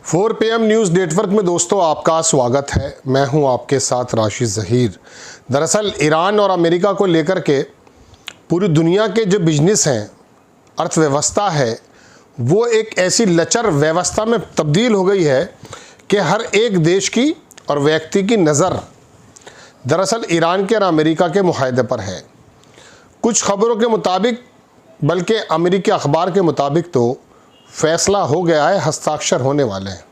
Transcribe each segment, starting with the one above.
4 PM news network में दोस्तों आपका स्वागत है। मैं हूं आपके साथ राशिद ज़हीर। दरअसल ईरान और अमेरिका को लेकर के पूरी दुनिया के जो बिजनेस हैं, अर्थव्यवस्था है, वो एक ऐसी लचर व्यवस्था में तब्दील हो गई है कि हर एक देश की और व्यक्ति की नज़र दरअसल ईरान के और अमेरिका के मुआहदे पर है। कुछ खबरों के मुताबिक, बल्कि अमेरिकी अखबार के मुताबिक तो फैसला हो गया है, हस्ताक्षर होने वाले हैं।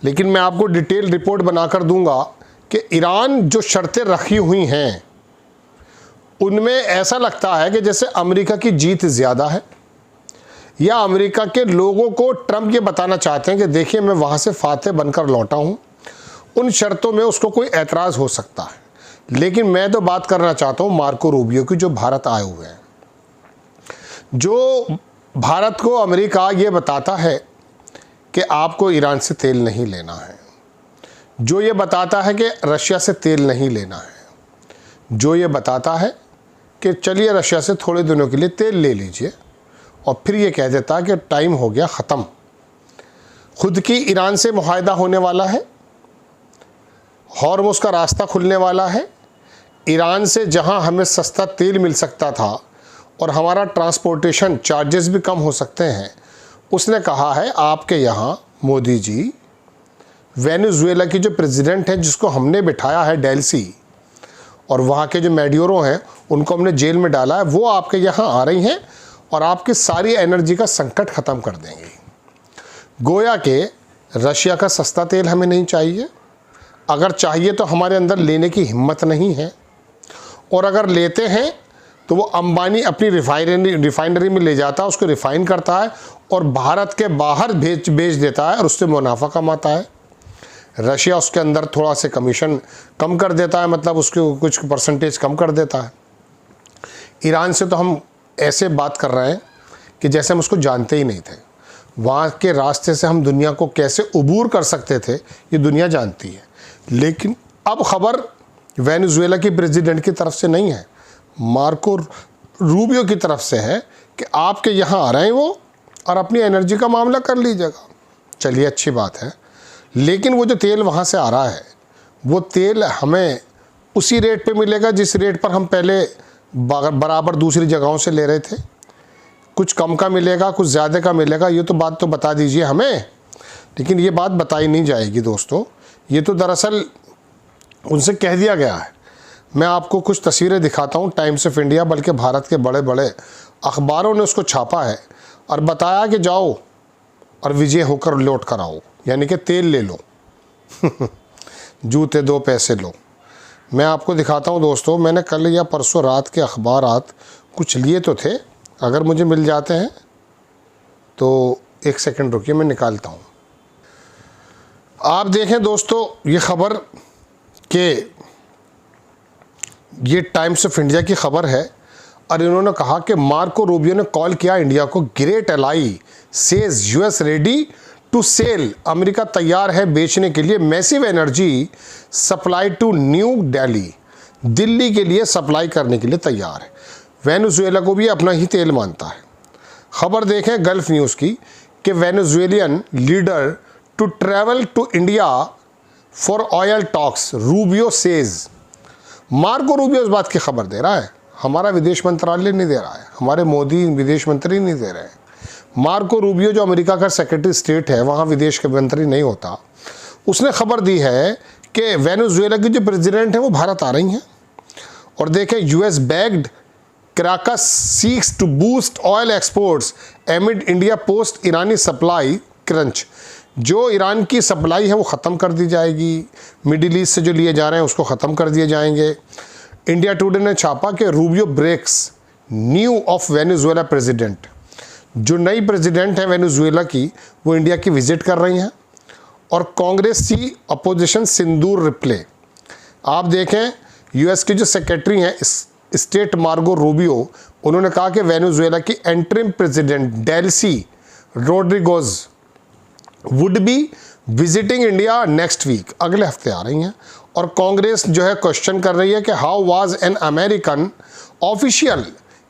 लेकिन मैं आपको डिटेल रिपोर्ट बनाकर दूंगा कि ईरान जो शर्तें रखी हुई हैं उनमें ऐसा लगता है कि जैसे अमेरिका की जीत ज़्यादा है, या अमेरिका के लोगों को ट्रंप ये बताना चाहते हैं कि देखिए मैं वहाँ से फातेह बनकर लौटा हूँ। उन शर्तों में उसको कोई एतराज़ हो सकता है। लेकिन मैं तो बात करना चाहता हूँ मार्को रूबियो की, जो भारत आए हुए हैं। जो भारत को अमेरिका ये बताता है कि आपको ईरान से तेल नहीं लेना है, जो ये बताता है कि रशिया से तेल नहीं लेना है, जो ये बताता है कि चलिए रशिया से थोड़े दिनों के लिए तेल ले लीजिए, और फिर ये कह देता है कि टाइम हो गया ख़त्म। खुद की ईरान से मुआहदा होने वाला है, हॉर्मुज़ का रास्ता खुलने वाला है। ईरान से जहां हमें सस्ता तेल मिल सकता था और हमारा ट्रांसपोर्टेशन चार्जेस भी कम हो सकते हैं, उसने कहा है आपके यहाँ मोदी जी, वेनेजुएला की जो प्रेसिडेंट है जिसको हमने बिठाया है डेल्सी, और वहाँ के जो मैड्यूरो हैं उनको हमने जेल में डाला है, वो आपके यहाँ आ रही हैं और आपकी सारी एनर्जी का संकट ख़त्म कर देंगी। गोया के रशिया का सस्ता तेल हमें नहीं चाहिए, अगर चाहिए तो हमारे अंदर लेने की हिम्मत नहीं है, और अगर लेते हैं तो वो अंबानी अपनी रिफाइनरी में ले जाता है, उसको रिफ़ाइन करता है और भारत के बाहर बेच देता है और उससे मुनाफा कमाता है। रशिया उसके अंदर थोड़ा से कमीशन कम कर देता है, मतलब उसके कुछ परसेंटेज कम कर देता है। ईरान से तो हम ऐसे बात कर रहे हैं कि जैसे हम उसको जानते ही नहीं थे। वहाँ के रास्ते से हम दुनिया को कैसे अबूर कर सकते थे ये दुनिया जानती है। लेकिन अब खबर वेनेजुएला की प्रेसिडेंट की तरफ से नहीं है, मार्को रूबियो की तरफ से है कि आपके यहाँ आ रहे हैं वो, और अपनी एनर्जी का मामला कर लीजिएगा। चलिए अच्छी बात है, लेकिन वो जो तेल वहाँ से आ रहा है वो तेल हमें उसी रेट पे मिलेगा जिस रेट पर हम पहले बराबर दूसरी जगहों से ले रहे थे। कुछ कम का मिलेगा, कुछ ज़्यादा का मिलेगा, ये तो बात तो बता दीजिए हमें। लेकिन ये बात बताई नहीं जाएगी दोस्तों, ये तो दरअसल उनसे कह दिया गया है। मैं आपको कुछ तस्वीरें दिखाता हूँ, टाइम्स ऑफ इंडिया बल्कि भारत के बड़े बड़े अखबारों ने उसको छापा है और बताया कि जाओ और विजय होकर लौट कर आओ, यानी कि तेल ले लो जूते दो पैसे लो। मैं आपको दिखाता हूँ दोस्तों, मैंने कल या परसों रात के अखबारात कुछ लिए तो थे, अगर मुझे मिल जाते हैं तो एक सेकंड रुकिए, मैं निकालता हूँ। आप देखें दोस्तों ये खबर के ये टाइम्स ऑफ इंडिया की खबर है, और इन्होंने कहा कि मार्को रूबियो ने कॉल किया इंडिया को, great ally says US ready to sell, America तैयार है बेचने के लिए massive energy supply to New Delhi, Delhi के लिए सप्लाई करने के लिए तैयार है। वेनेजुएला को भी अपना ही तेल मानता है। खबर देखें गल्फ न्यूज़ की कि Venezuelan leader to travel to India for oil talks, Rubio says. Marco Rubio इस बात की खबर दे रहा है, हमारा विदेश मंत्रालय नहीं दे रहा है, हमारे मोदी विदेश मंत्री नहीं दे रहे हैं। मार्को रूबियो जो अमेरिका का सेक्रेटरी स्टेट है, वहाँ विदेश के मंत्री नहीं होता, उसने खबर दी है कि वेनेजुएला की जो प्रेसिडेंट है वो भारत आ रही हैं। और देखें US backed Caracas seeks to boost oil exports amid India post Iranian supply crunch. जो ईरान की सप्लाई है वो ख़त्म कर दी जाएगी, मिडिल ईस्ट से जो लिए जा रहे हैं उसको ख़त्म कर दिए जाएंगे। इंडिया टुडे ने छापा कि Rubio breaks new of Venezuela president. जो नई प्रेसिडेंट है वेनेजुएला की, वो इंडिया की विजिट कर रही हैं, और कांग्रेस की अपोजिशन सिंदूर रिप्ले। आप देखें यूएस की जो सेक्रेटरी हैं स्टेट मार्गो रूबियो, उन्होंने कहा कि वेनेजुएला की interim president Delcy Rodriguez would be visiting India next week, अगले हफ्ते आ रही हैं। और कांग्रेस जो है क्वेश्चन कर रही है कि how was an American official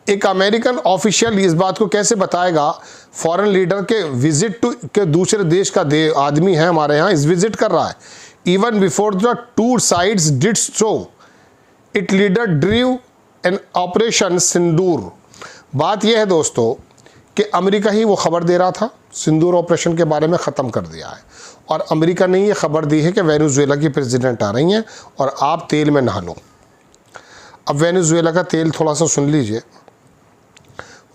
एक अमेरिकन ऑफिशियल इस बात को कैसे बताएगा, फॉरेन लीडर के विजिट टू के दूसरे देश का आदमी है हमारे यहाँ, इस विजिट कर रहा है। Even before the two sides did so it leader drew an operation Sindoor. बात यह है दोस्तों कि अमेरिका ही वो खबर दे रहा था, सिंदूर ऑपरेशन के बारे में ख़त्म कर दिया है, और अमेरिका ने ये खबर दी है कि वेनेजुएला की प्रेसिडेंट आ रही हैं और आप तेल में नहा लो। अब वेनेजुएला का तेल थोड़ा सा सुन लीजिए।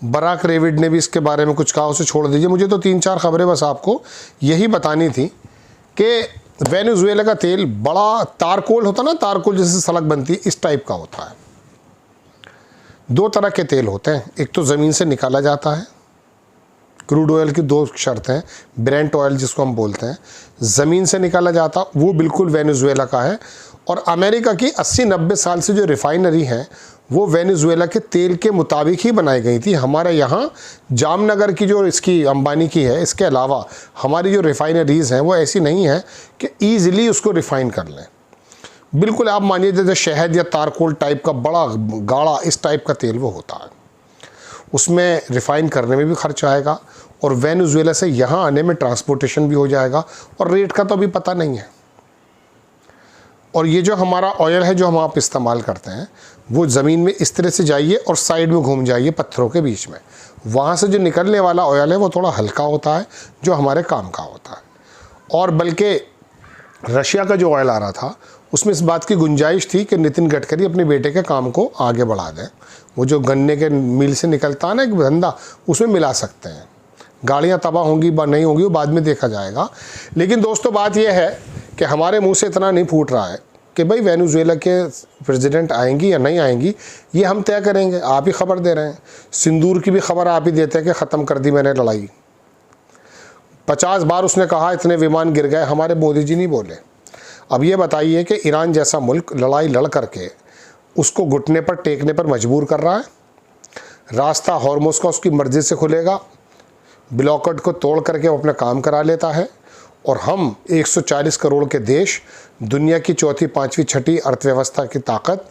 बराक रेविड ने भी इसके बारे में कुछ कहा, उसे छोड़ दीजिए। मुझे तो 3-4 खबरें बस आपको यही बतानी थी कि वेनेजुएला का तेल बड़ा तारकोल होता ना, तारकोल जैसे सड़क बनती है, इस टाइप का होता है। 2 तरह के तेल होते हैं, एक तो ज़मीन से निकाला जाता है। क्रूड ऑयल की 2 शर्तें हैं। ब्रेंट ऑयल जिसको हम बोलते हैं, ज़मीन से निकाला जाता, वो बिल्कुल वेनेजुएला का है। और अमेरिका की 80-90 साल से जो रिफाइनरी हैं वो वेनेजुएला के तेल के मुताबिक ही बनाई गई थी। हमारे यहाँ जामनगर की जो इसकी अंबानी की है, इसके अलावा हमारी जो रिफाइनरीज़ हैं वो ऐसी नहीं है कि ईज़िली उसको रिफ़ाइन कर लें। बिल्कुल आप मानिए जैसे शहद या तारकोल टाइप का बड़ा गाढ़ा इस टाइप का तेल वो होता है, उसमें रिफ़ाइन करने में भी खर्च आएगा और वेनेजुएला से यहाँ आने में ट्रांसपोर्टेशन भी हो जाएगा, और रेट का तो अभी पता नहीं है। और ये जो हमारा ऑयल है जो हम आप इस्तेमाल करते हैं, वो ज़मीन में इस तरह से जाइए और साइड में घूम जाइए पत्थरों के बीच में, वहाँ से जो निकलने वाला ऑयल है वो थोड़ा हल्का होता है, जो हमारे काम का होता है। और बल्कि रशिया का जो ऑयल आ रहा था उसमें इस बात की गुंजाइश थी कि नितिन गडकरी अपने बेटे के काम को आगे बढ़ा दें। वो जो गन्ने के मिल से निकलता है ना एक धंधा, उसमें मिला सकते हैं। गाड़ियाँ तबाह होंगी नहीं होंगी वो बाद में देखा जाएगा। लेकिन दोस्तों बात यह है कि हमारे मुंह से इतना नहीं फूट रहा है कि भाई वेनेजुएला के प्रेसिडेंट आएंगी या नहीं आएंगी, ये हम तय करेंगे। आप ही खबर दे रहे हैं, सिंदूर की भी खबर आप ही देते हैं कि ख़त्म कर दी मैंने लड़ाई। 50 बार उसने कहा इतने विमान गिर गए, हमारे मोदी जी नहीं बोले। अब ये बताइए कि ईरान जैसा मुल्क लड़ाई लड़ करके उसको घुटने पर टेकने पर मजबूर कर रहा है। रास्ता हॉर्मुज़ का उसकी मर्ज़ी से खुलेगा, ब्लॉकेड को तोड़ करके वो अपना काम करा लेता है, और हम 140 करोड़ के देश, दुनिया की 4th, 5वीं, 6ठी अर्थव्यवस्था की ताकत,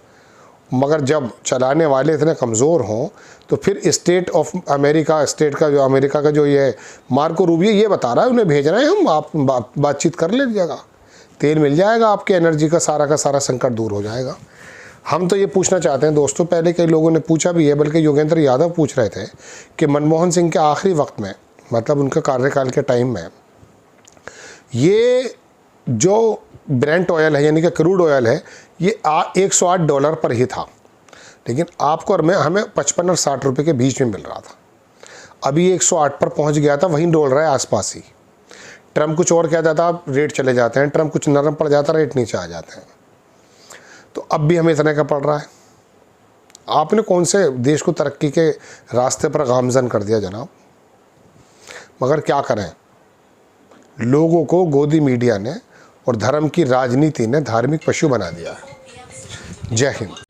मगर जब चलाने वाले इतने कमज़ोर हों तो फिर स्टेट ऑफ अमेरिका, स्टेट का जो अमेरिका का जो ये मार्को रूबियो ये बता रहा है उन्हें भेज रहे हैं हम, आप बातचीत कर लीजिएगा, तेल मिल जाएगा, आपके एनर्जी का सारा संकट दूर हो जाएगा। हम तो ये पूछना चाहते हैं दोस्तों, पहले कई लोगों ने पूछा भी है, बल्कि योगेंद्र यादव पूछ रहे थे कि मनमोहन सिंह के आखिरी वक्त में, मतलब उनके कार्यकाल के टाइम में, ये जो ब्रेंट ऑयल है यानी कि क्रूड ऑयल है ये $108 पर ही था, लेकिन आपको और हमें 55 और 60 रुपये के बीच में मिल रहा था। अभी 108 पर पहुंच गया था, वहीं डोल रहा है आसपास ही। ट्रम्प कुछ और कहता था रेट चले जाते हैं, ट्रम्प कुछ नरम पड़ जाता रेट नीचे आ जाते हैं। तो अब भी हमें इतने का पड़ रहा है। आपने कौन से देश को तरक्की के रास्ते पर गामजन कर दिया जनाब। मगर क्या करें, लोगों को गोदी मीडिया ने और धर्म की राजनीति ने धार्मिक पशु बना दिया है। जय हिंद।